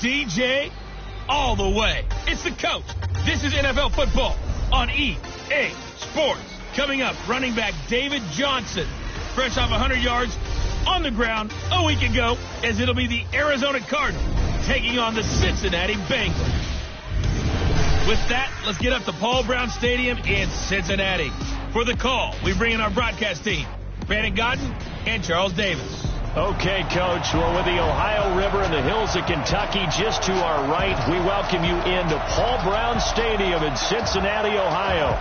DJ all the way. It's the coach. This is NFL football on EA Sports. Coming up, running back David Johnson, fresh off 100 yards on the ground a week ago, as it'll be the Arizona Cardinals taking on the Cincinnati Bengals. With that, let's get up to Paul Brown Stadium in Cincinnati. For the call, we bring in our broadcast team, Brandon Godden and Charles Davis. Okay, Coach, we're with the Ohio River and the hills of Kentucky just to our right. We welcome you into Paul Brown Stadium in Cincinnati, Ohio.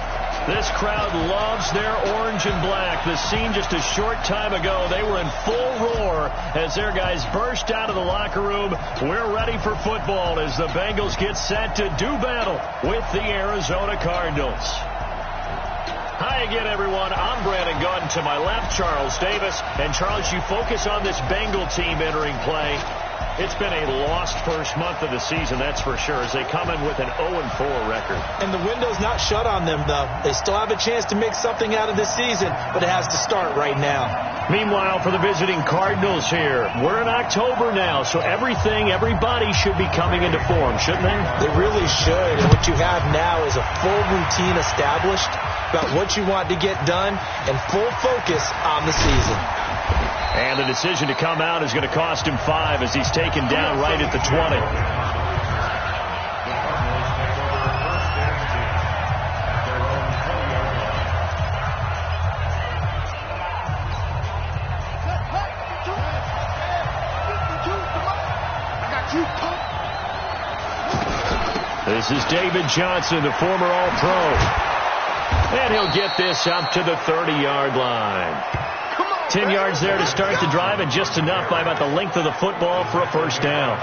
This crowd loves their orange and black. The scene just a short time ago, they were in full roar as their guys burst out of the locker room. We're ready for football as the Bengals get set to do battle with the Arizona Cardinals. Hi again, everyone. I'm Brandon Godden. To my left, Charles Davis. And Charles, you focus on this Bengal team entering play. It's been a lost first month of the season, that's for sure, as they come in with an 0-4 record. And the window's not shut on them, though. They still have a chance to make something out of this season, but it has to start right now. Meanwhile, for the visiting Cardinals here, we're in October now, so everybody should be coming into form, shouldn't they? They really should. And what you have now is a full routine established about what you want to get done and full focus on the season. And the decision to come out is going to cost him 5 as he's taken down right at the 20. This is David Johnson, the former All-Pro. And he'll get this up to the 30-yard line. 10 yards there to start the drive, and just enough by about the length of the football for a first down.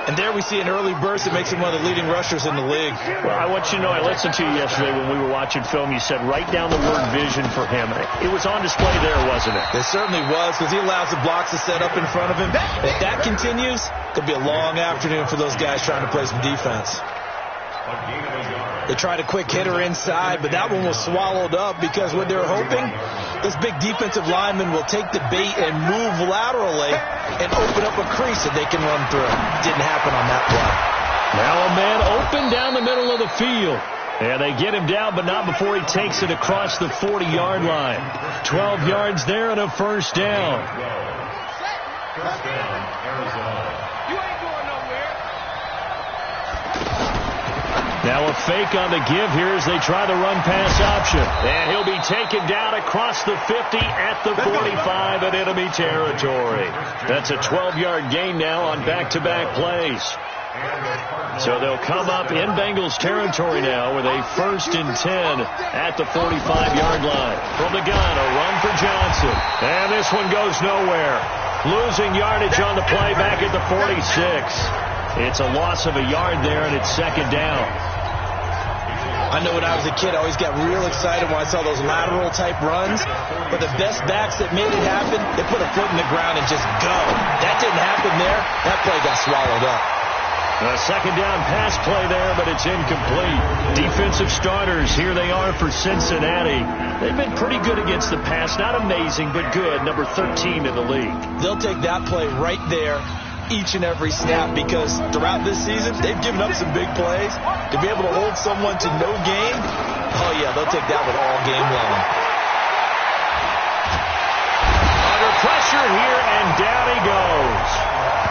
And there we see an early burst that makes him one of the leading rushers in the league. Well, I want you to know, I listened to you yesterday when we were watching film. You said write down the word vision for him. It was on display there, wasn't it? It certainly was, because he allows the blocks to set up in front of him. If that continues, it could be a long afternoon for those guys trying to play some defense. They tried a quick hitter inside, but that one was swallowed up because what they were hoping, this big defensive lineman will take the bait and move laterally and open up a crease that they can run through. Didn't happen on that play. Now a man open down the middle of the field. And they get him down, but not before he takes it across the 40-yard line. 12 yards there and a first down. First down, Arizona. You ain't going nowhere. Now a fake on the give here as they try the run-pass option. And he'll be taken down across the 50 at the 45 in enemy territory. That's a 12-yard gain now on back-to-back plays. So they'll come up in Bengals territory now with a 1st and 10 at the 45-yard line. From the gun, a run for Johnson. And this one goes nowhere. Losing yardage on the play back at the 46. It's a loss of a yard there, and it's second down. I know when I was a kid, I always got real excited when I saw those lateral-type runs. But the best backs that made it happen, they put a foot in the ground and just go. That didn't happen there. That play got swallowed up. A second down pass play there, but it's incomplete. Defensive starters, here they are for Cincinnati. They've been pretty good against the pass. Not amazing, but good. Number 13 in the league. They'll take that play right there each and every snap, because throughout this season, they've given up some big plays. To be able to hold someone to no gain, oh yeah, they'll take that one all game long. Under pressure here, and down he goes.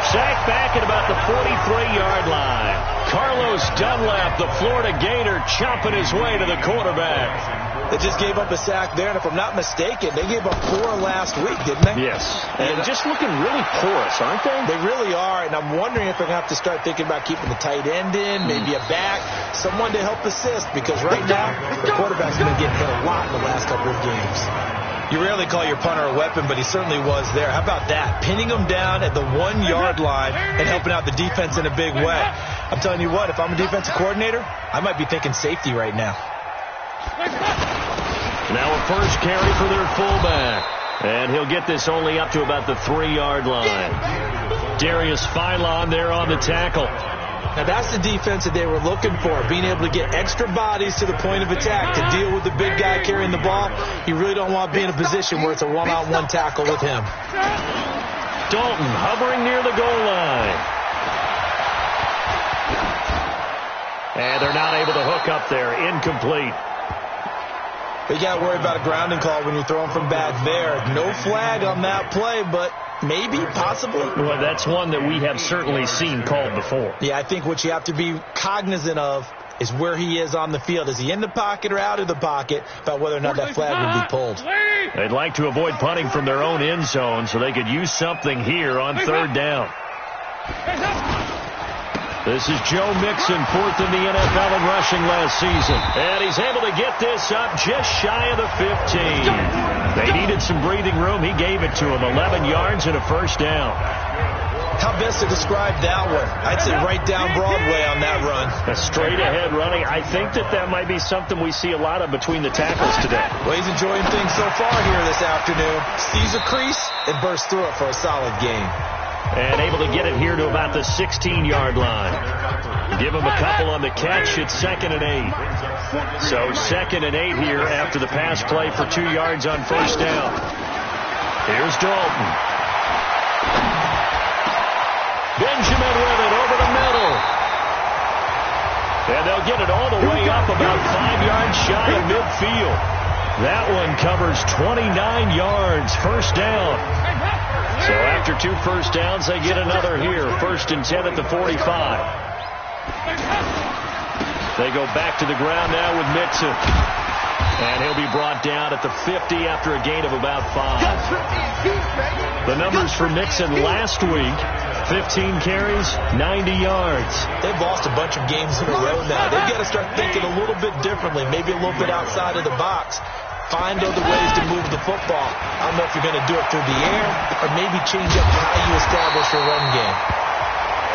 Sacked back at about the 43-yard line. Carlos Dunlap, the Florida Gator, chopping his way to the quarterback. They just gave up a sack there, and if I'm not mistaken, they gave up 4 last week, didn't they? Yes. And just looking really porous, aren't they? They really are, and I'm wondering if they're going to have to start thinking about keeping the tight end in, maybe a back, someone to help assist, because right now, the quarterback's going to get hit a lot in the last couple of games. You rarely call your punter a weapon, but he certainly was there. How about that? Pinning him down at the 1-yard line and helping out the defense in a big way. I'm telling you what, if I'm a defensive coordinator, I might be thinking safety right now. Now a first carry for their fullback. And he'll get this only up to about the 3-yard line. Darius Philon there on the tackle. Now that's the defense that they were looking for, being able to get extra bodies to the point of attack to deal with the big guy carrying the ball. You really don't want to be in a position where it's a one-on-one tackle with him. Dalton hovering near the goal line. And they're not able to hook up there. Incomplete. But you got to worry about a grounding call when you're throwing from back there. No flag on that play, but maybe, possibly. Well, that's one that we have certainly seen called before. Yeah, I think what you have to be cognizant of is where he is on the field. Is he in the pocket or out of the pocket, about whether or not that flag will be pulled. They'd like to avoid punting from their own end zone so they could use something here on third down. This is Joe Mixon, fourth in the NFL in rushing last season. And he's able to get this up just shy of the 15. They needed some breathing room. He gave it to him. 11 yards and a first down. How best to describe that one? I'd say right down Broadway on that run. A straight-ahead running. I think that might be something we see a lot of between the tackles today. Well, he's enjoying things so far here this afternoon. Sees a crease and bursts through it for a solid gain. And able to get it here to about the 16-yard line. Give him a couple on the catch. It's 2nd and 8. So 2nd and 8 here after the pass play for 2 yards on first down. Here's Dalton. Benjamin with it over the middle. And they'll get it all the way up about 5 yards shy of midfield. That one covers 29 yards. First down. So after 2 first downs, they get another here. 1st and 10 at the 45. They go back to the ground now with Mixon. And he'll be brought down at the 50 after a gain of about 5. The numbers for Mixon last week, 15 carries, 90 yards. They've lost a bunch of games in a row now. They've got to start thinking a little bit differently, maybe a little bit outside of the box. Find other ways to move the football. I don't know if you're going to do it through the air or maybe change up how you establish your run game.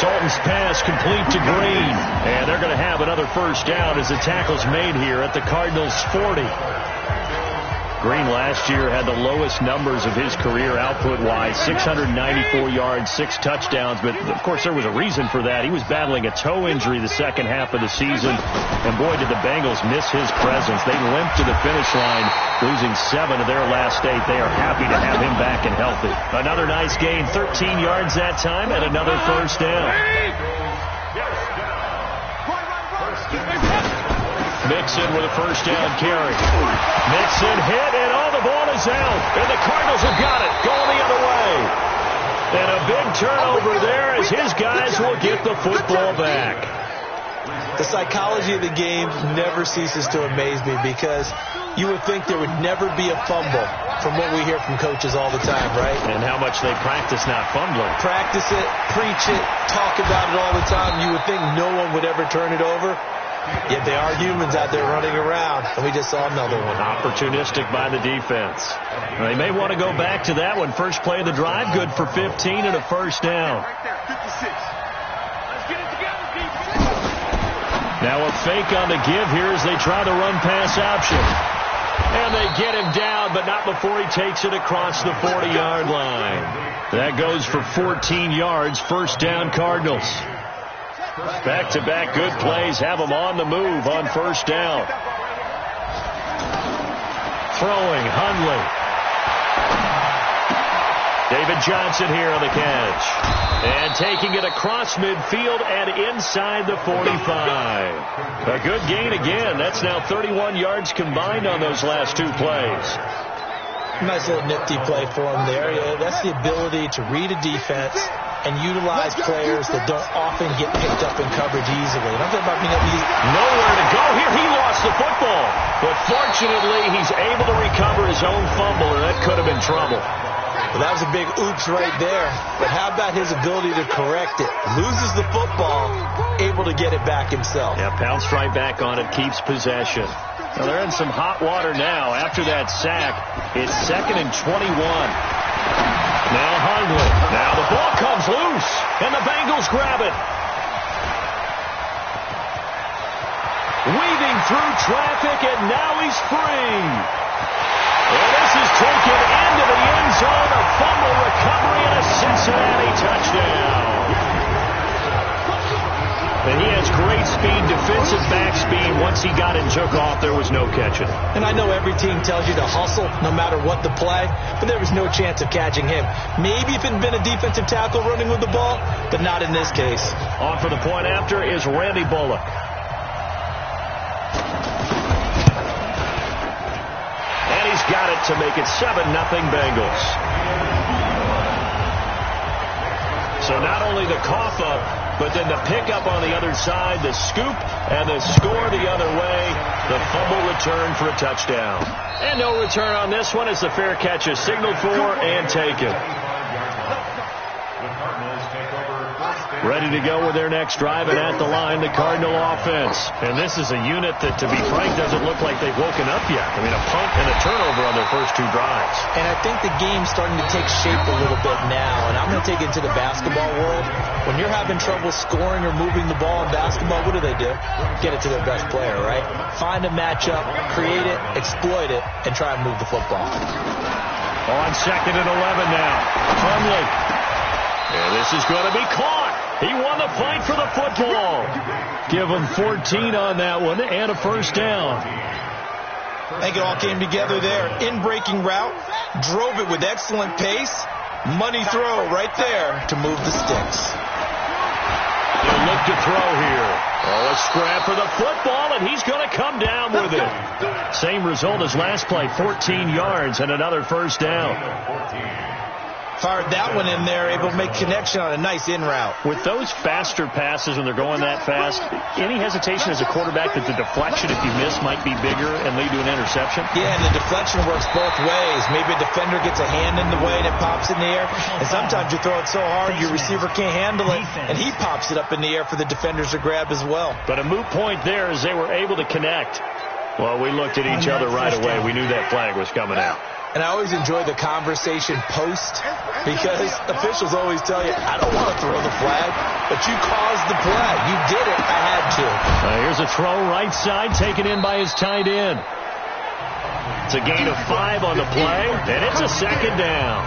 Dalton's pass complete to Green. And they're going to have another first down as the tackle's made here at the Cardinals' 40. Green last year had the lowest numbers of his career output-wise, 694 yards, 6 touchdowns. But, of course, there was a reason for that. He was battling a toe injury the second half of the season. And, boy, did the Bengals miss his presence. They limped to the finish line, losing 7 of their last 8. They are happy to have him back and healthy. Another nice gain, 13 yards that time, and another first down. Mixon with a first down carry. Mixon hit, and all the ball is out. And the Cardinals have got it, going the other way. And a big turnover there as his guys will get the football back. The psychology of the game never ceases to amaze me because you would think there would never be a fumble from what we hear from coaches all the time, right? And how much they practice not fumbling. Practice it, preach it, talk about it all the time. You would think no one would ever turn it over. Yet they are humans out there running around, and we just saw another one. Opportunistic by the defense. They may want to go back to that one. First play of the drive, good for 15 and a first down. Now a fake on the give here as they try the run-pass option. And they get him down, but not before he takes it across the 40-yard line. That goes for 14 yards, first down Cardinals. Back-to-back good plays have them on the move on first down. Throwing, Hundley. David Johnson here on the catch. And taking it across midfield and inside the 45. A good gain again. That's now 31 yards combined on those last 2 plays. Nice little nifty play for him there. Yeah, that's the ability to read a defense and utilize players that don't often get picked up in coverage easily. And I'm talking about being able to use nowhere to go here. He lost the football. But fortunately, he's able to recover his own fumble, and that could have been trouble. Well, that was a big oops right there. But how about his ability to correct it? Loses the football, able to get it back himself. Yeah, pounced right back on it, keeps possession. Now they're in some hot water now. After that sack, it's 2nd and 21. Now Hundley. Now the ball comes loose, and the Bengals grab it. Weaving through traffic, and now he's free. And this is taken into the end zone. A fumble recovery and a Cincinnati touchdown. And he has great speed, defensive back speed. Once he got it and took off, there was no catching. And I know every team tells you to hustle no matter what the play, but there was no chance of catching him. Maybe if it had been a defensive tackle running with the ball, but not in this case. On for the point after is Randy Bullock. it to make it 7-0 Bengals. So not only the cough up, but then the pickup on the other side, the scoop, and the score the other way. The fumble return for a touchdown. And no return on this one as the fair catch is signaled for and taken. Ready to go with their next drive, and at the line, the Cardinal offense. And this is a unit that, to be frank, doesn't look like they've woken up yet. I mean, a punt and a turnover on their first 2 drives. And I think the game's starting to take shape a little bit now, and I'm going to take it into the basketball world. When you're having trouble scoring or moving the ball in basketball, what do? Get it to their best player, right? Find a matchup, create it, exploit it, and try and move the football. On 2nd and 11 now. Hundley. And this is going to be caught. He won the fight for the football. Give him 14 on that one and a first down. I think it all came together there. In-breaking route, drove it with excellent pace. Money throw right there to move the sticks. They'll look to throw here. Oh, a scrap for the football, and he's going to come down with it. Same result as last play, 14 yards and another first down. Fired that one in there, able to make connection on a nice in route. With those faster passes when they're going that fast, any hesitation as a quarterback that the deflection, if you miss, might be bigger and lead to an interception? Yeah, and the deflection works both ways. Maybe a defender gets a hand in the way and it pops in the air. And sometimes you throw it so hard your receiver can't handle it, and he pops it up in the air for the defenders to grab as well. But a moot point there as they were able to connect. Well, we looked at each other right away. We knew that flag was coming out. And I always enjoy the conversation post, because officials always tell you, I don't want to throw the flag, but you caused the play. You did it. I had to. Here's a throw right side taken in by his tight end. It's a gain of 5 on the play, and it's a second down.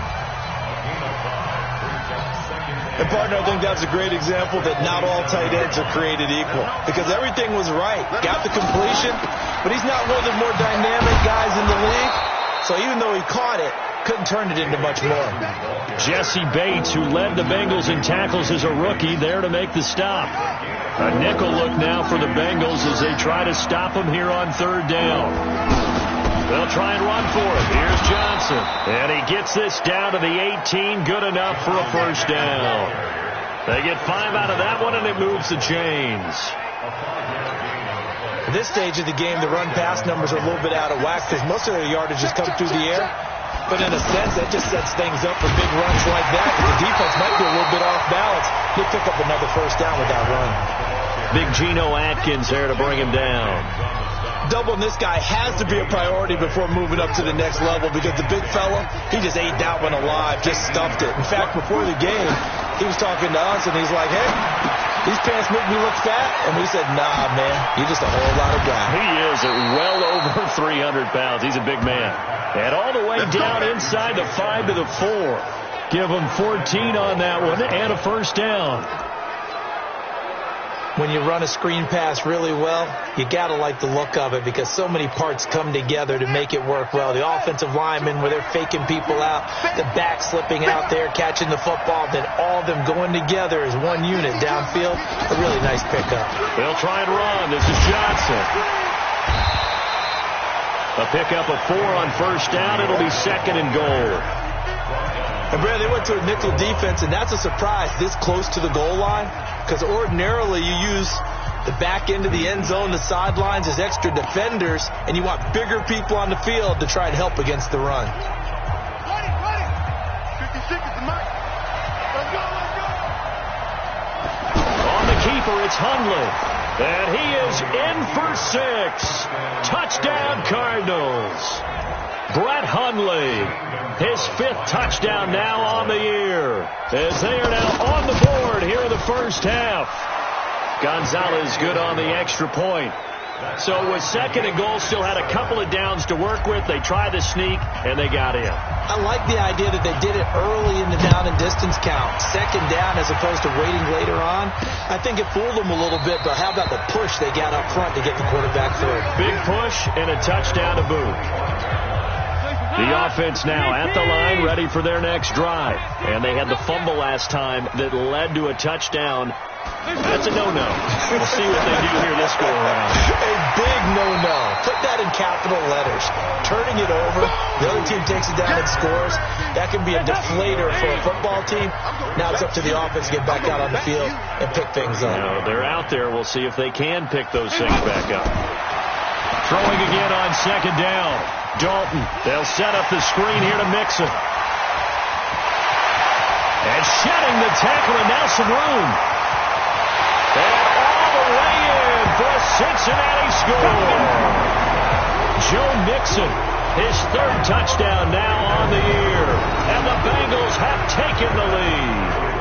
And, partner, I think that's a great example that not all tight ends are created equal, because everything was right. Got the completion, but he's not one of the more dynamic guys in the league. So even though he caught it, couldn't turn it into much more. Jesse Bates, who led the Bengals in tackles as a rookie, there to make the stop. A nickel look now for the Bengals as they try to stop him here on 3rd down. They'll try and run for it. Here's Johnson. And he gets this down to the 18. Good enough for a first down. They get 5 out of that one, and it moves the chains. At this stage of the game, the run-pass numbers are a little bit out of whack because most of their yardage has come through the air. But in a sense, that just sets things up for big runs like that. But the defense might be a little bit off balance. He'll pick up another first down with that run. Big Geno Atkins there to bring him down. Doubling this guy has to be a priority before moving up to the next level, because the big fella, he just ate that one alive, just stuffed it. In fact, before the game, he was talking to us, and he's like, hey, these pants make me look fat. And we said, nah, man, you're just a whole lot of guy. He is at well over 300 pounds. He's a big man. And all the way down inside the 5 to the 4. Give him 14 on that one and a first down. When you run a screen pass really well, you got to like the look of it, because so many parts come together to make it work well. The offensive linemen, where they're faking people out, the back slipping out there, catching the football, then all of them going together as one unit downfield. A really nice pickup. They'll try and run. This is Johnson. A pickup of 4 on first down. It'll be 2nd and goal. And, Brad, they went to a nickel defense, and that's a surprise this close to the goal line, because ordinarily you use the back end of the end zone, the sidelines, as extra defenders, and you want bigger people on the field to try and help against the run. On the keeper, it's Hundley. And he is in for 6. Touchdown, Cardinals. Brett Hundley, his 5th touchdown now on the year, as they are now on the board here in the first half. Gonzalez good on the extra point. So with 2nd and goal, still had a couple of downs to work with. They tried to sneak, and they got in. I like the idea that they did it early in the down and distance count. 2nd down as opposed to waiting later on. I think it fooled them a little bit, but how about the push they got up front to get the quarterback through? Big push and a touchdown to boot. The offense now at the line, ready for their next drive. And they had the fumble last time that led to a touchdown. That's a no-no. We'll see what they do here this go-around. A big no-no. Put that in capital letters. Turning it over, the other team takes it down and scores. That can be a deflator for a football team. Now it's up to the offense to get back out on the field and pick things up. Now, they're out there. We'll see if they can pick those things back up. Throwing again on second down. Dalton. They'll set up the screen here to Mixon. And shedding the tackle, and now some room. And all the way in for a Cincinnati score. Joe Mixon, his third touchdown now on the year. And the Bengals have taken the lead.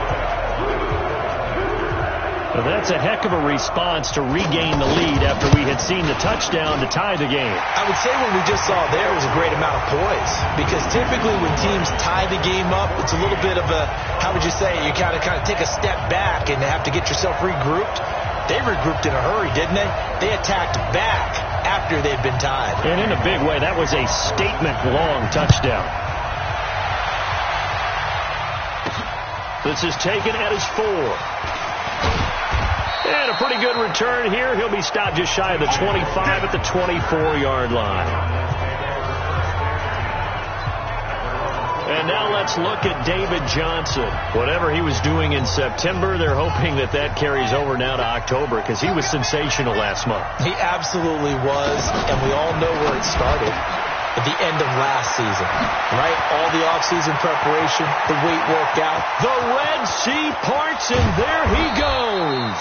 Well, that's a heck of a response to regain the lead after we had seen the touchdown to tie the game. I would say what we just saw there was a great amount of poise. Because typically when teams tie the game up, it's a little bit of a, how would you say, you kind of take a step back and have to get yourself regrouped. They regrouped in a hurry, didn't they? They attacked back after they'd been tied. And in a big way, that was a statement-long touchdown. This is taken at his 4. And a pretty good return here. He'll be stopped just shy of the 25 at the 24-yard line. And now let's look at David Johnson. Whatever he was doing in September, they're hoping that that carries over now to October because he was sensational last month. He absolutely was, and we all know where it started. At the end of last season, right? All the offseason preparation, the weight workout. The Red Sea parts, and there he goes.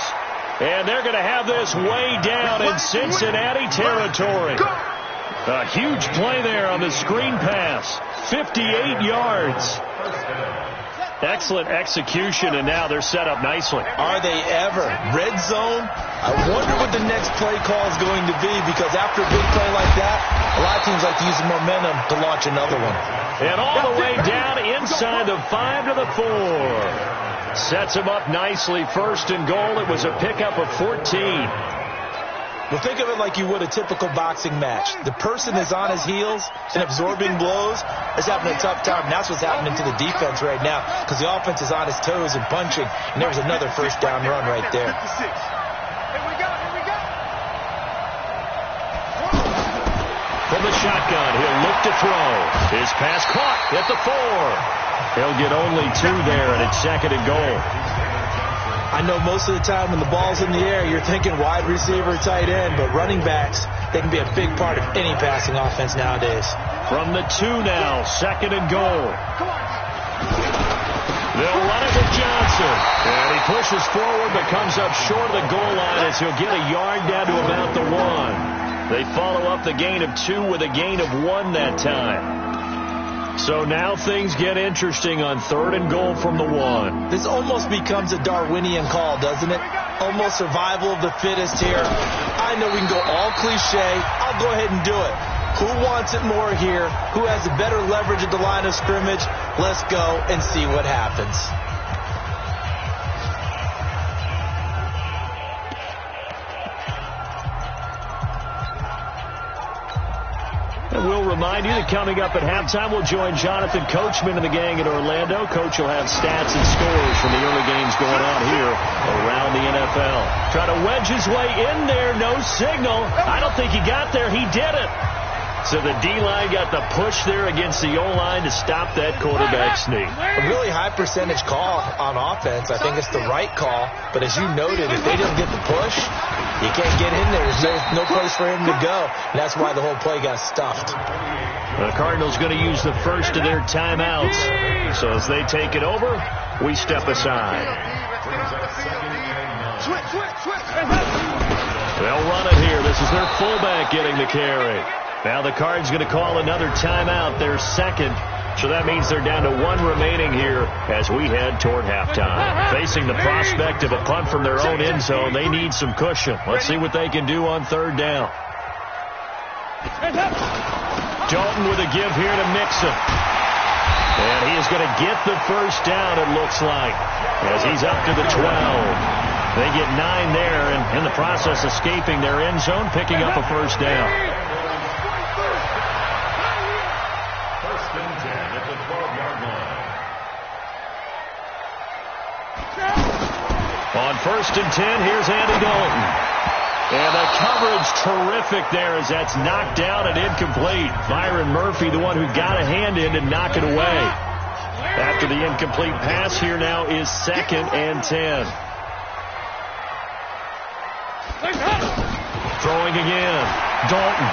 And they're going to have this way down in Cincinnati territory. A huge play there on the screen pass. 58 yards. Excellent execution, and now they're set up nicely. Are they ever? Red zone? I wonder what the next play call is going to be, because after a big play like that, a lot of teams like to use the momentum to launch another one. And all the way down inside the 5 to the 4. Sets him up nicely. First and goal. It was a pickup of 14. Well, think of it like you would a typical boxing match. The person is on his heels and absorbing blows. It's having a tough time. And that's what's happening to the defense right now, because the offense is on his toes and punching. And there was another first down run right there. From the shotgun, he'll look to throw. His pass caught at the 4. He'll get only 2 there, and it's second and goal. I know most of the time when the ball's in the air, you're thinking wide receiver, tight end, but running backs, they can be a big part of any passing offense nowadays. From the 2 now, second and goal. They'll run it with Johnson. And he pushes forward, but comes up short of the goal line as he'll get a yard down to about the 1. They follow up the gain of 2 with a gain of 1 that time. So now things get interesting on third and goal from the 1. This almost becomes a Darwinian call, doesn't it? Almost survival of the fittest here. I know we can go all cliche. I'll go ahead and do it. Who wants it more here? Who has a better leverage at the line of scrimmage? Let's go and see what happens. And we'll remind you that coming up at halftime, we'll join Jonathan Coachman and the gang in Orlando. Coach will have stats and scores from the early games going on here around the NFL. Trying to wedge his way in there, no signal. I don't think he got there. He did it. So the D-line got the push there against the O-line to stop that quarterback sneak. A really high percentage call on offense. I think it's the right call. But as you noted, if they didn't get the push, you can't get in there. There's no place for him to go. And that's why the whole play got stuffed. The Cardinals going to use the first of their timeouts. So as they take it over, we step aside. They'll run it here. This is their fullback getting the carry. Now the Cards going to call another timeout, their second. So that means they're down to 1 remaining here as we head toward halftime. Facing the prospect of a punt from their own end zone, they need some cushion. Let's see what they can do on third down. Dalton with a give here to Mixon. And he is going to get the first down, it looks like, as he's up to the 12. They get 9 there, and in the process escaping their end zone, picking up a first down. On 1st and 10, here's Andy Dalton. And the coverage terrific there as that's knocked down and incomplete. Byron Murphy, the one who got a hand in to knock it away. After the incomplete pass, here now is 2nd and 10. Throwing again. Dalton.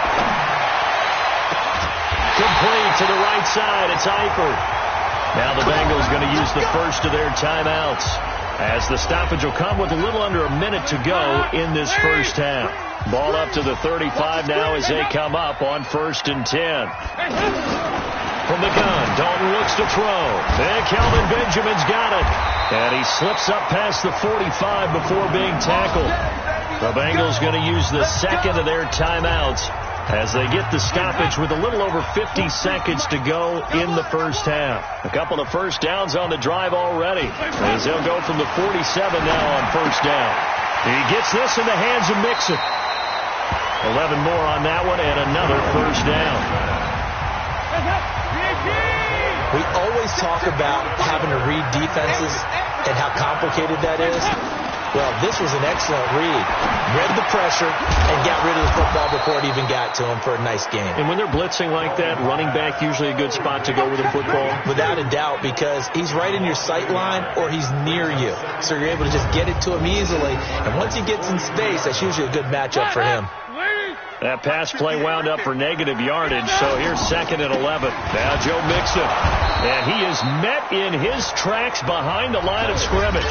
Complete to the right side. It's Eifert. Now the Bengals going to use the first of their timeouts, as the stoppage will come with a little under a minute to go in this first half. Ball up to the 35 now as they come up on 1st and 10. From the gun, Dalton looks to throw. And Kelvin Benjamin's got it. And he slips up past the 45 before being tackled. The Bengals going to use the second of their timeouts as they get the stoppage with a little over 50 seconds to go in the first half. A couple of first downs on the drive already, as they'll go from the 47 now on 1st down. He gets this in the hands of Mixon. 11 more on that one and another first down. We always talk about having to read defenses and how complicated that is. Well, this was an excellent read. Read the pressure and got rid of the football before it even got to him for a nice game. And when they're blitzing like that, running back usually a good spot to go with the football? Without a doubt, because he's right in your sight line or he's near you. So you're able to just get it to him easily. And once he gets in space, that's usually a good matchup for him. That pass play wound up for negative yardage, so here's 2nd and 11. Now Joe Mixon. And he is met in his tracks behind the line of scrimmage.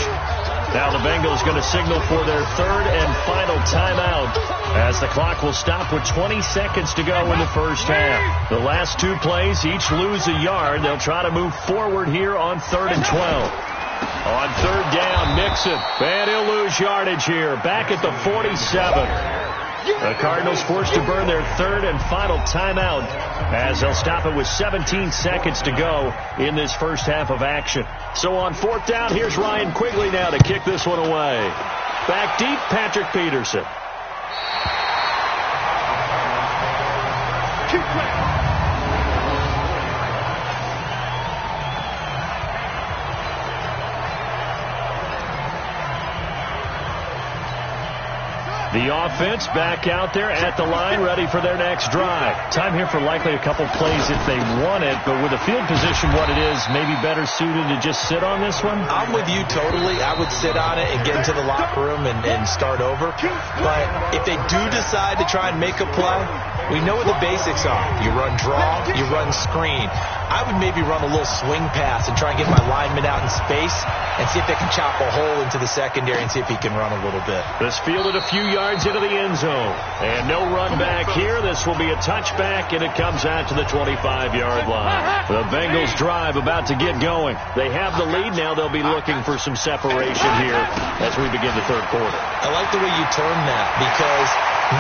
Now the Bengals going to signal for their 3rd and final timeout, as the clock will stop with 20 seconds to go in the first half. The last 2 plays each lose a yard. They'll try to move forward here on 3rd and 12. On 3rd down, Mixon. And he'll lose yardage here. Back at the 47. The Cardinals forced to burn their 3rd and final timeout, as they'll stop it with 17 seconds to go in this first half of action. So on 4th down, here's Ryan Quigley now to kick this one away. Back deep, Patrick Peterson. The offense back out there at the line, ready for their next drive. Time here for likely a couple plays if they want it, but with the field position what it is, maybe better suited to just sit on this one? I'm with you totally. I would sit on it and get into the locker room and start over. But if they do decide to try and make a play, we know what the basics are. You run draw, you run screen. I would maybe run a little swing pass and try and get my lineman out in space and see if they can chop a hole into the secondary and see if he can run a little bit. This fielded a few yards into the end zone. And no run back here. This will be a touchback, and it comes out to the 25-yard line. The Bengals drive about to get going. They have the lead now. They'll be looking for some separation here as we begin the 3rd quarter. I like the way you term that, because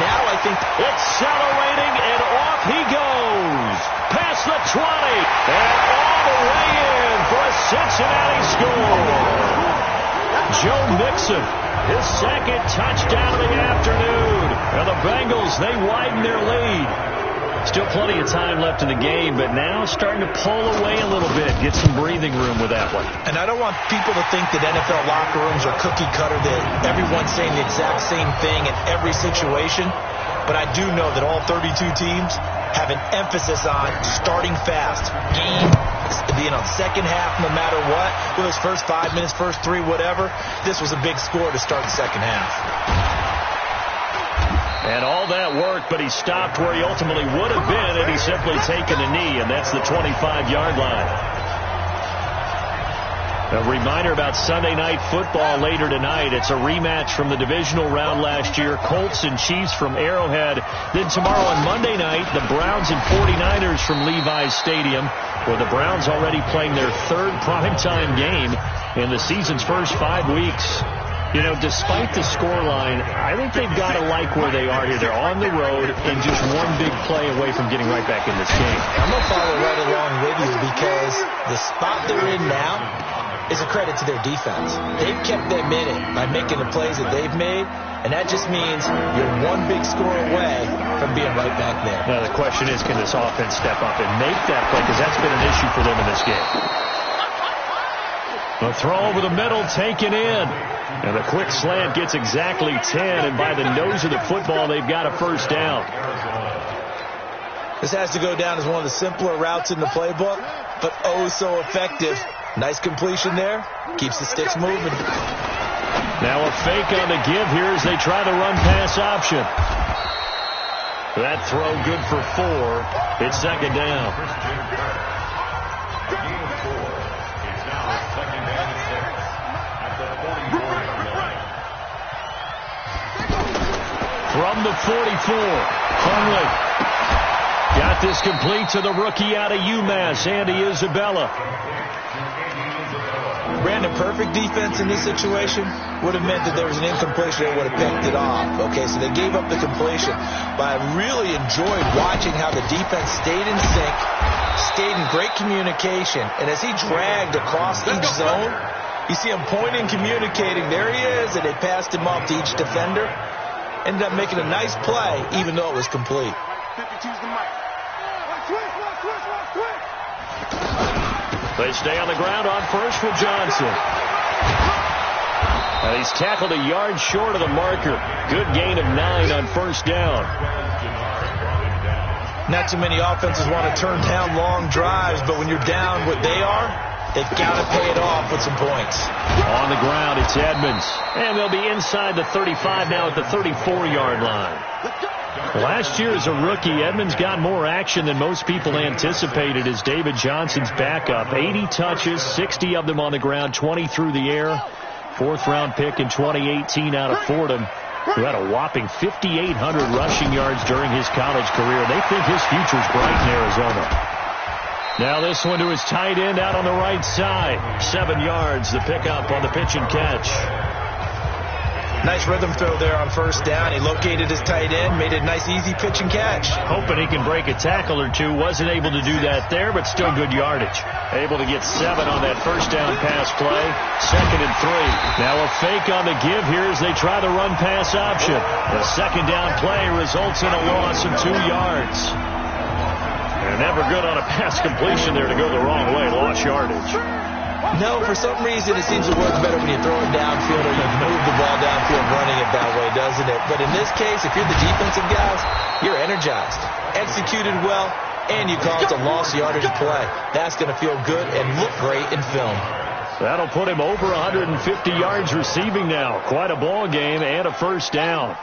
now I think accelerating, and off he goes. Past the 20, and all the way in for a Cincinnati score. Joe Mixon, his 2nd touchdown of the afternoon. And the Bengals, they widen their lead. Still plenty of time left in the game, but now starting to pull away a little bit, get some breathing room with that one. And I don't want people to think that NFL locker rooms are cookie cutter, that everyone's saying the exact same thing in every situation. But I do know that all 32 teams have an emphasis on starting fast. Game, second half, no matter what. With those first 5 minutes, first 3, whatever. This was a big score to start the second half. And all that work, but he stopped where he ultimately would have been had he simply taken a knee, and that's the 25-yard line. A reminder about Sunday Night Football later tonight. It's a rematch from the divisional round last year. Colts and Chiefs from Arrowhead. Then tomorrow on Monday night, the Browns and 49ers from Levi's Stadium, where the Browns already playing their 3rd primetime game in the season's first 5 weeks. You know, despite the scoreline, I think they've got to like where they are here. They're on the road and just one big play away from getting right back in this game. I'm going to follow right along with you, because the spot they're in now is a credit to their defense. They've kept them in it by making the plays that they've made, and that just means you're one big score away from being right back there. Now, the question is, can this offense step up and make that play? Because that's been an issue for them in this game. A throw over the middle taken in. And a quick slant gets exactly 10. And by the nose of the football, they've got a first down. This has to go down as one of the simpler routes in the playbook, but oh so effective. Nice completion there. Keeps the sticks moving. Now a fake on the give here as they try the run-pass option. That throw good for 4. It's second down. From the 44, Hundley got this complete to the rookie out of UMass, Andy Isabella. Brandon, perfect defense in this situation would have meant that there was an incompletion. They would have picked it off. Okay, so they gave up the completion. But I really enjoyed watching how the defense stayed in sync, stayed in great communication. And as he dragged across each zone, you see him pointing, communicating. There he is, and they passed him off to each defender. Ended up making a nice play, even though it was complete. They stay on the ground on first for Johnson. And he's tackled a yard short of the marker. Good gain of 9 on first down. Not too many offenses want to turn down long drives, but when you're down what they are, they've got to pay it off with some points. On the ground, it's Edmonds. And they'll be inside the 35 now at the 34-yard line. Last year as a rookie, Edmonds got more action than most people anticipated as David Johnson's backup. 80 touches, 60 of them on the ground, 20 through the air. 4th-round pick in 2018 out of Fordham, who had a whopping 5,800 rushing yards during his college career. They think his future's bright in Arizona. Now this one to his tight end out on the right side. 7 yards, the pickup on the pitch and catch. Nice rhythm throw there on first down. He located his tight end, made it a nice, easy pitch and catch. Hoping he can break a tackle or two. Wasn't able to do that there, but still good yardage. Able to get 7 on that first down pass play. 2nd and 3. Now a fake on the give here as they try the run-pass option. The second down play results in a loss of 2 yards. And never good on a pass completion there to go the wrong way. Lost yardage. No, for some reason it seems to work better when you throw it downfield or you move the ball downfield running it that way, doesn't it? But in this case, if you're the defensive guys, you're energized, executed well, and you call it a lost yardage play. That's going to feel good and look great in film. That'll put him over 150 yards receiving now. Quite a ball game and a first down.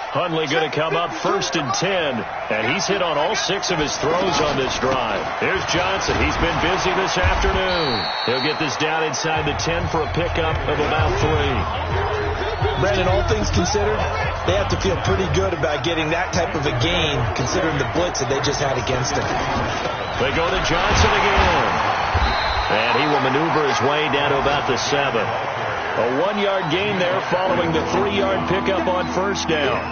Hundley going to come up 1st and 10, and he's hit on all 6 of his throws on this drive. Here's Johnson. He's been busy this afternoon. He'll get this down inside the 10 for a pickup of about 3. Brandon, all things considered, they have to feel pretty good about getting that type of a gain, considering the blitz that they just had against him. They go to Johnson again, and he will maneuver his way down to about the 7. A 1-yard gain there following the 3-yard pickup on first down.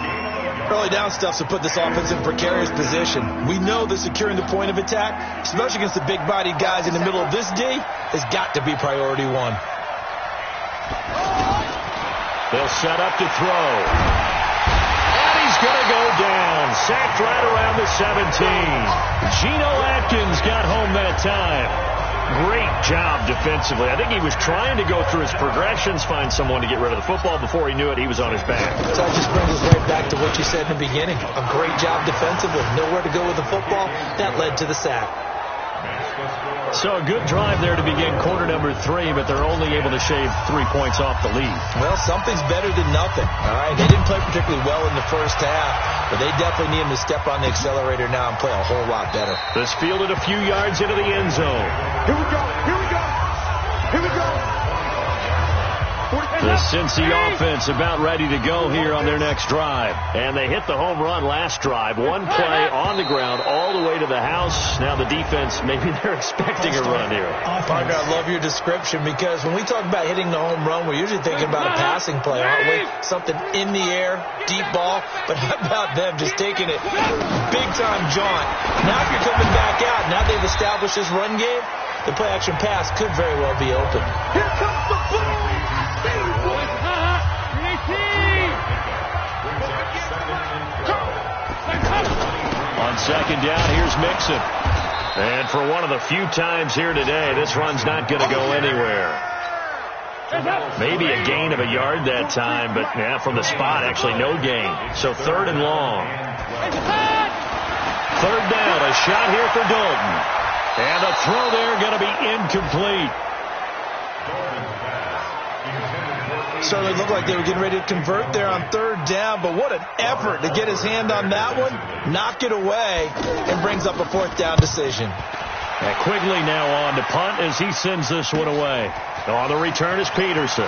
Early down stuff to put this offense in precarious position. We know that securing the point of attack, especially against the big-bodied guys in the middle of this D, has got to be priority 1. They'll set up to throw. And he's going to go down. Sacked right around the 17. Geno Atkins got home that time. Great job defensively. I think he was trying to go through his progressions, find someone to get rid of the football. Before he knew it, he was on his back. So that just brings us right back to what you said in the beginning. A great job defensively. Nowhere to go with the football. That led to the sack. So a good drive there to begin quarter number 3, but they're only able to shave 3 points off the lead. Well, something's better than nothing. All right, they didn't play particularly well in the first half, but they definitely need him to step on the accelerator now and play a whole lot better. This fielded a few yards into the end zone. Here we go. Here we go. Here we go. The Cincy offense about ready to go here on their next drive. And they hit the home run last drive. 1 play on the ground all the way to the house. Now the defense, maybe they're expecting a run here. Partner, I love your description because when we talk about hitting the home run, we're usually thinking about a passing play, aren't we? Something in the air, deep ball. But how about them just taking it big-time jaunt? Now if you're coming back out, now they've established this run game, the play-action pass could very well be open. Here comes the ball. On second down, here's Mixon. And for one of the few times here today, this run's not going to go anywhere. Maybe a gain of a yard that time, but yeah, from the spot, actually no gain. So 3rd and long. 3rd down, a shot here for Dalton. And the throw there going to be incomplete. Certainly looked like they were getting ready to convert there on 3rd down, but what an effort to get his hand on that one, knock it away, and brings up a 4th down decision. And Quigley now on to punt as he sends this one away. On the return is Peterson.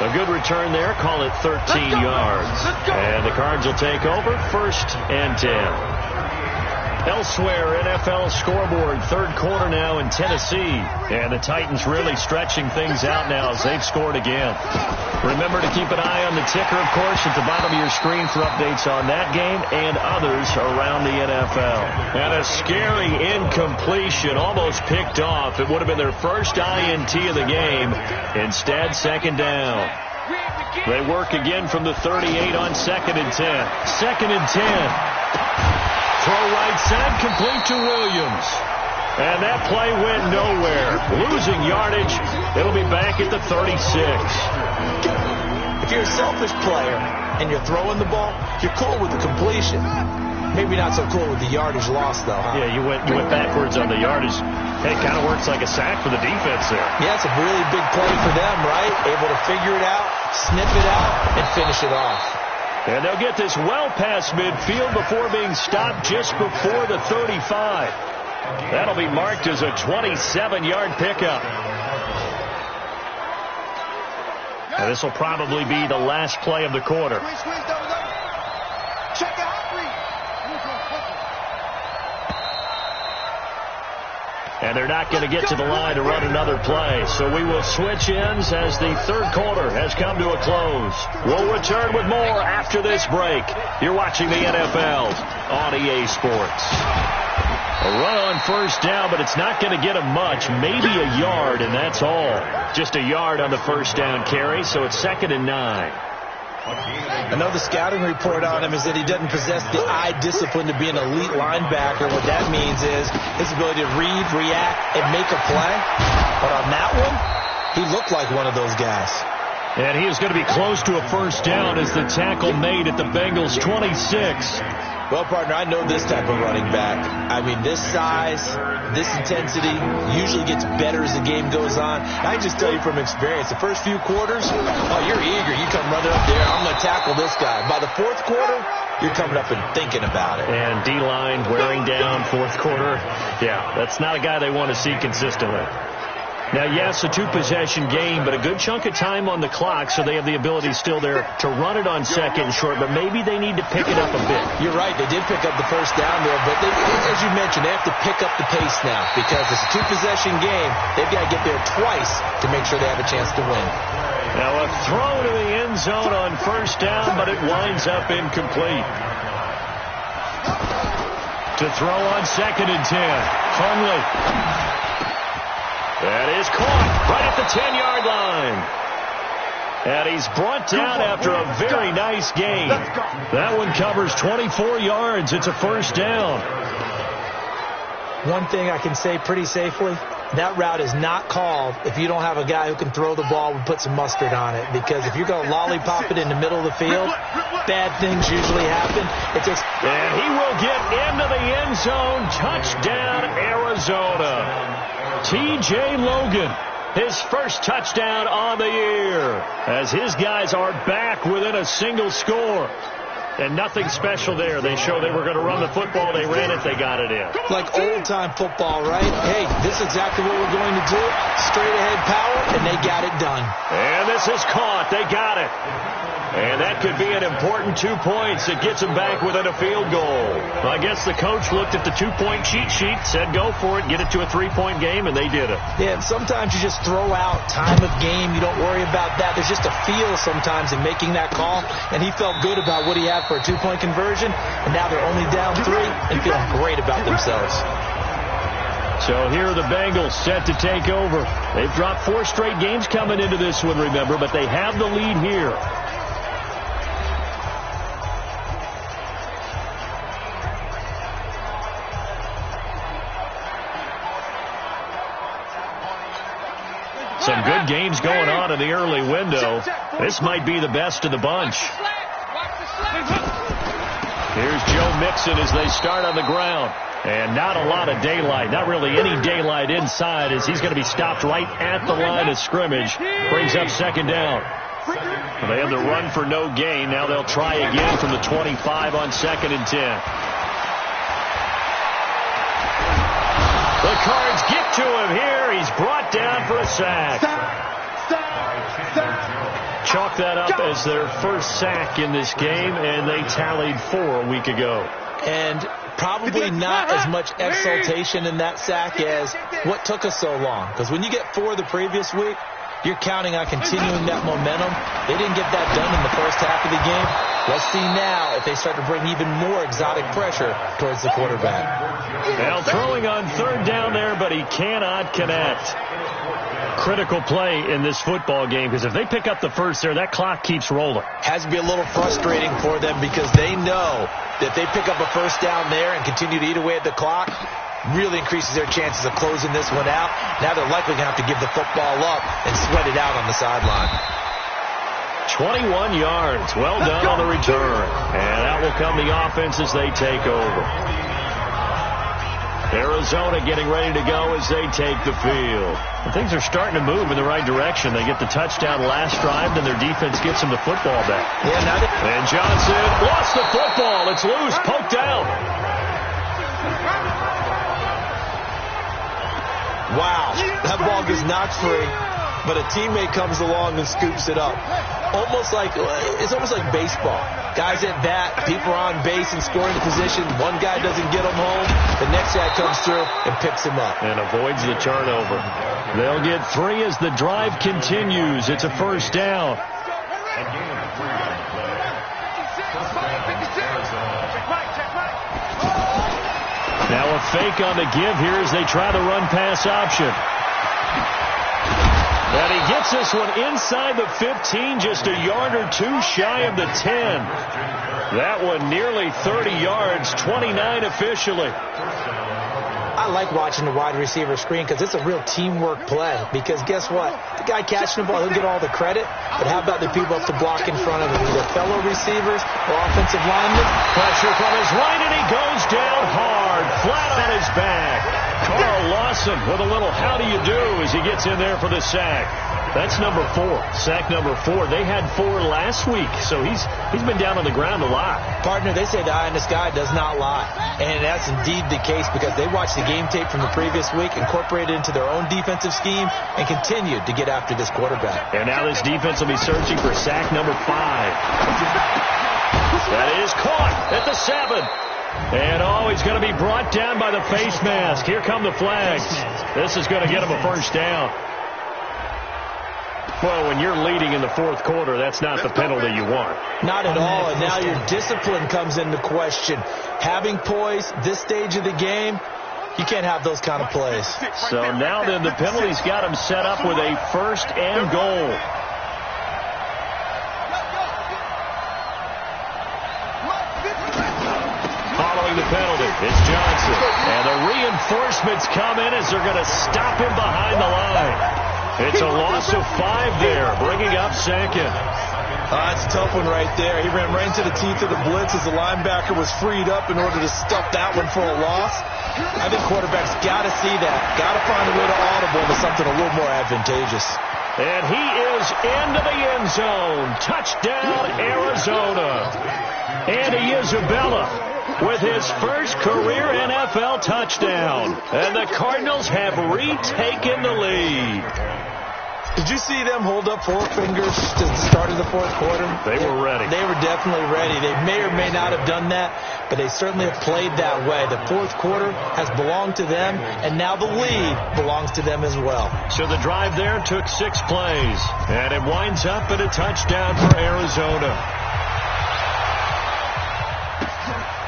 A good return there. Call it 13 yards. And the Cards will take over 1st and 10. Elsewhere, NFL scoreboard, 3rd quarter now in Tennessee. And the Titans really stretching things out now as they've scored again. Remember to keep an eye on the ticker, of course, at the bottom of your screen for updates on that game and others around the NFL. And a scary incompletion, almost picked off. It would have been their first INT of the game. Instead, 2nd down. They work again from the 38 on 2nd and 10. 2nd and 10. Throw right side, complete to Williams. And that play went nowhere. Losing yardage. It'll be back at the 36. If you're a selfish player and you're throwing the ball, you're cool with the completion. Maybe not so cool with the yardage loss, though, huh? Yeah, you went backwards on the yardage. Hey, it kind of works like a sack for the defense there. Yeah, it's a really big play for them, right? Able to figure it out, sniff it out, and finish it off. And they'll get this well past midfield before being stopped just before the 35. That'll be marked as a 27-yard pickup. And this will probably be the last play of the quarter. And they're not going to get to the line to run another play. So we will switch ends as the 3rd quarter has come to a close. We'll return with more after this break. You're watching the NFL on EA Sports. A run on 1st down, but it's not going to get him much. Maybe a yard, and that's all. Just a yard on the 1st down carry, so it's 2nd and 9. I know the scouting report on him is that he doesn't possess the eye discipline to be an elite linebacker. What that means is his ability to read, react, and make a play. But on that one, he looked like one of those guys. And he is going to be close to a 1st down as the tackle made at the Bengals' 26. Well, partner, I know this type of running back. I mean, this size, this intensity usually gets better as the game goes on. I can just tell you from experience, the first few quarters, oh, you're eager. You come running up there, I'm going to tackle this guy. By the 4th quarter, you're coming up and thinking about it. And D-line wearing down 4th quarter. Yeah, that's not a guy they want to see consistently. Now, yes, a 2-possession game, but a good chunk of time on the clock, so they have the ability still there to run it on 2nd and short, but maybe they need to pick it up a bit. You're right. They did pick up the 1st down there, but they, as you mentioned, they have to pick up the pace now because it's a 2-possession game. They've got to get there twice to make sure they have a chance to win. Now, a throw to the end zone on 1st down, but it winds up incomplete. To throw on 2nd and 10. Hundley. That is caught right at the 10-yard line. And he's brought down after a very nice gain. That one covers 24 yards. It's a 1st down. One thing I can say pretty safely, that route is not called if you don't have a guy who can throw the ball and put some mustard on it. Because if you're going to lollipop it in the middle of the field, bad things usually happen. And he will get into the end zone. Touchdown, Arizona. T.J. Logan, his first touchdown on the year, as his guys are back within a single score. And nothing special there. They show they were going to run the football. They ran it. They got it in. Like old-time football, right? Hey, this is exactly what we're going to do. Straight-ahead power, and they got it done. And this is caught. They got it. And that could be an important 2 points. It gets them back within a field goal. Well, I guess the coach looked at the 2-point cheat sheet, said go for it, get it to a 3-point game, and they did it. Yeah, and sometimes you just throw out time of game. You don't worry about that. There's just a feel sometimes in making that call, and he felt good about what he had for a 2-point conversion, and now they're only down 3 and feeling great about themselves. So here are the Bengals set to take over. They've dropped 4 straight games coming into this one, remember, but they have the lead here. Some good games going on in the early window. This might be the best of the bunch. Here's Joe Mixon as they start on the ground. And not a lot of daylight, not really any daylight inside, as he's going to be stopped right at the line of scrimmage. Brings up second down. They had the run for no gain. Now they'll try again from the 25 on 2nd and 10. The Cards get to him here. He's brought down for a sack. Chalk that up as their first sack in this game, and they tallied 4 a week ago. And probably not as much exultation in that sack as what took us so long. Because when you get 4 the previous week, you're counting on continuing that momentum. They didn't get that done in the first half of the game. Let's see now if they start to bring even more exotic pressure towards the quarterback. Now throwing on 3rd down there, but he cannot connect. Critical play in this football game, because if they pick up the first there, that clock keeps rolling. Has to be a little frustrating for them because they know that they pick up a first down there and continue to eat away at the clock, really increases their chances of closing this one out. Now they're likely going to have to give the football up and sweat it out on the sideline. 21 yards. Well done on the return. And that will come the offense as they take over. Arizona getting ready to go as they take the field. And things are starting to move in the right direction. They get the touchdown last drive, then their defense gets them the football back. And Johnson lost the football. It's loose, poked out. Wow, that ball gets knocked free, but a teammate comes along and scoops it up. It's almost like baseball. Guys at bat, people are on base in scoring position. One guy doesn't get him home. The next guy comes through and picks him up. And avoids the turnover. They'll get 3 as the drive continues. It's a first down. Now a fake on the give here as they try the run-pass option. And he gets this one inside the 15, just a yard or 2 shy of the 10. That one nearly 30 yards, 29 officially. I like watching the wide receiver screen because it's a real teamwork play. Because guess what? The guy catching the ball, he'll get all the credit. But how about the people up to block in front of him? Either fellow receivers or offensive linemen. Pressure from his right, and he goes down hard, flat on his back. Carl Lawson with a little how do you do as he gets in there for the sack. That's number 4. Sack number 4. They had 4 last week, so he's been down on the ground a lot. Partner, they say the eye in the sky does not lie. And that's indeed the case because they watched the game tape from the previous week, incorporated it into their own defensive scheme, and continued to get after this quarterback. And now this defense will be searching for sack number 5. That is caught at the 7. And he's going to be brought down by the face mask. Here come the flags. This is going to get him a first down. Well, when you're leading in the 4th quarter, that's not the penalty you want. Not at all, and now your discipline comes into question. Having poise this stage of the game, you can't have those kind of plays. So now then the penalty's got him set up with a 1st and goal. Following the penalty, it's Johnson. And the reinforcements come in as they're going to stop him behind the line. It's a loss of 5 there, bringing up 2nd. That's a tough one right there. He ran right into the teeth of the blitz as the linebacker was freed up in order to stuff that one for a loss. I think quarterbacks got to see that. Got to find a way to audible to something a little more advantageous. And he is into the end zone. Touchdown, Arizona. Andy Isabella with his first career NFL touchdown. And the Cardinals have retaken the lead. Did you see them hold up 4 fingers to the start of the 4th quarter? They were ready. They were definitely ready. They may or may not have done that, but they certainly have played that way. The 4th quarter has belonged to them, and now the lead belongs to them as well. So the drive there took 6 plays, and it winds up at a touchdown for Arizona.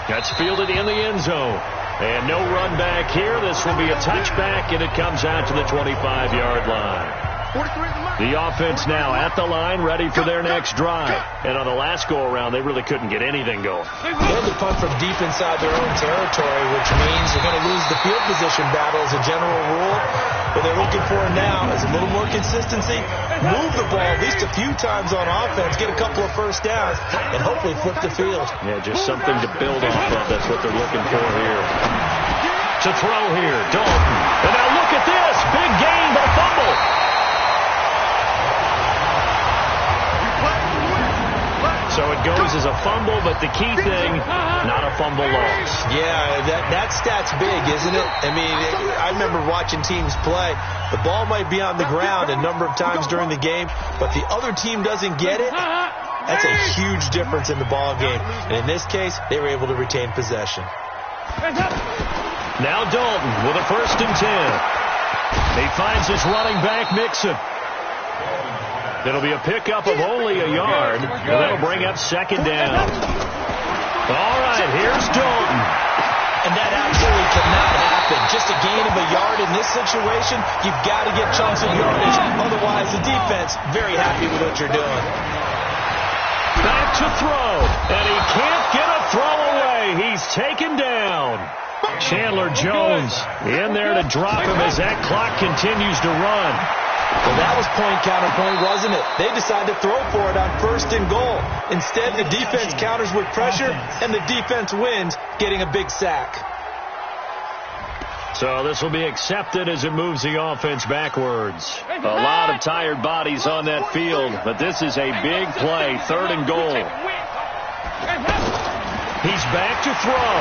That's fielded in the end zone. And no run back here. This will be a touchback, and it comes out to the 25-yard line. The offense now at the line, ready for their next drive. And on the last go-around, they really couldn't get anything going. They had to punt from deep inside their own territory, which means you're going to lose the field position battle as a general rule. What they're looking for now is a little more consistency, move the ball at least a few times on offense, get a couple of first downs, and hopefully flip the field. Yeah, just something to build off of. That's what they're looking for here. To throw here, Dalton. And now look at this. Big gain, but a fumble. So it goes as a fumble, but the key thing, not a fumble loss. Yeah, that stat's big, isn't it? I mean, I remember watching teams play. The ball might be on the ground a number of times during the game, but the other team doesn't get it. That's a huge difference in the ball game. And in this case, they were able to retain possession. Now Dalton with a 1st and 10. He finds his running back, Mixon. It'll be a pickup of only a yard, and that'll bring up 2nd down. All right, here's Dalton. And that absolutely cannot happen. Just a gain of a yard in this situation, you've got to get chunks of yardage. Otherwise, the defense, very happy with what you're doing. Back to throw, and he can't get a throw away. He's taken down. Chandler Jones in there to drop him as that clock continues to run. Well, that was point counterpoint, wasn't it? They decided to throw for it on 1st and goal. Instead, the defense counters with pressure, and the defense wins, getting a big sack. So this will be accepted as it moves the offense backwards. A lot of tired bodies on that field, but this is a big play, 3rd and goal. He's back to throw.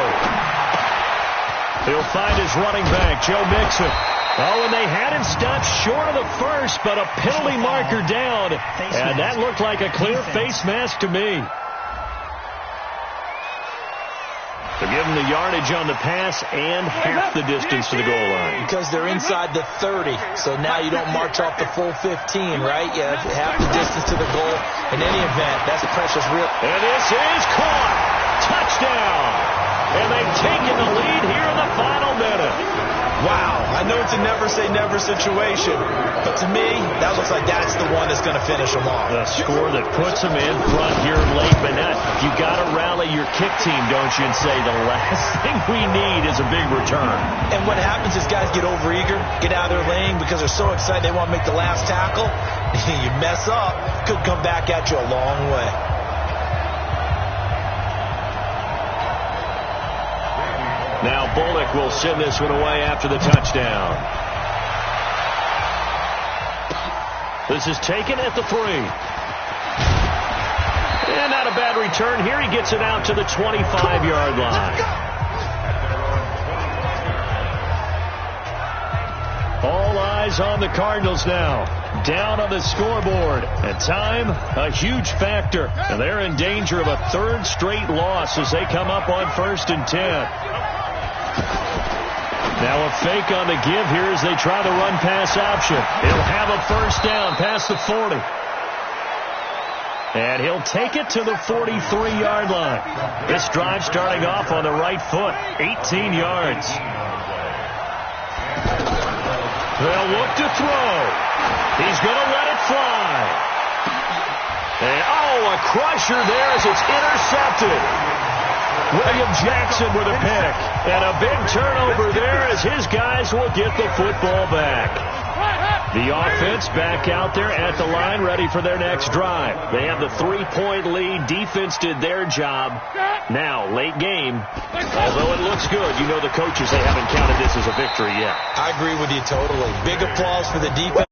He'll find his running back, Joe Mixon. Oh, and they had him stopped short of the first, but a penalty marker down. And that looked like a clear face mask to me. They're giving the yardage on the pass and half the distance to the goal line. Because they're inside the 30, so now you don't march off the full 15, right? You have half the distance to the goal. In any event, that's a precious rip. And this is caught. Touchdown. And they've taken the lead here in the final minute. Wow, I know it's a never-say-never situation, but to me, that looks like that's the one that's going to finish them off. The score that puts them in front here late, but you got to rally your kick team, don't you, and say the last thing we need is a big return. And what happens is guys get overeager, get out of their lane because they're so excited they want to make the last tackle. You mess up, could come back at you a long way. Now Bullock will send this one away after the touchdown. This is taken at the 3. And not a bad return here. He gets it out to the 25-yard line. All eyes on the Cardinals now. Down on the scoreboard. And time, a huge factor. And they're in danger of a 3rd straight loss as they come up on 1st and 10. Now a fake on the give here as they try the run-pass option. He'll have a 1st down past the 40. And he'll take it to the 43-yard line. This drive starting off on the right foot, 18 yards. They'll look to throw. He's going to let it fly. And, a crusher there as it's intercepted. William Jackson with a pick. And a big turnover there as his guys will get the football back. The offense back out there at the line ready for their next drive. They have the 3-point lead. Defense did their job. Now, late game. Although it looks good, you know the coaches, they haven't counted this as a victory yet. I agree with you totally. Big applause for the defense.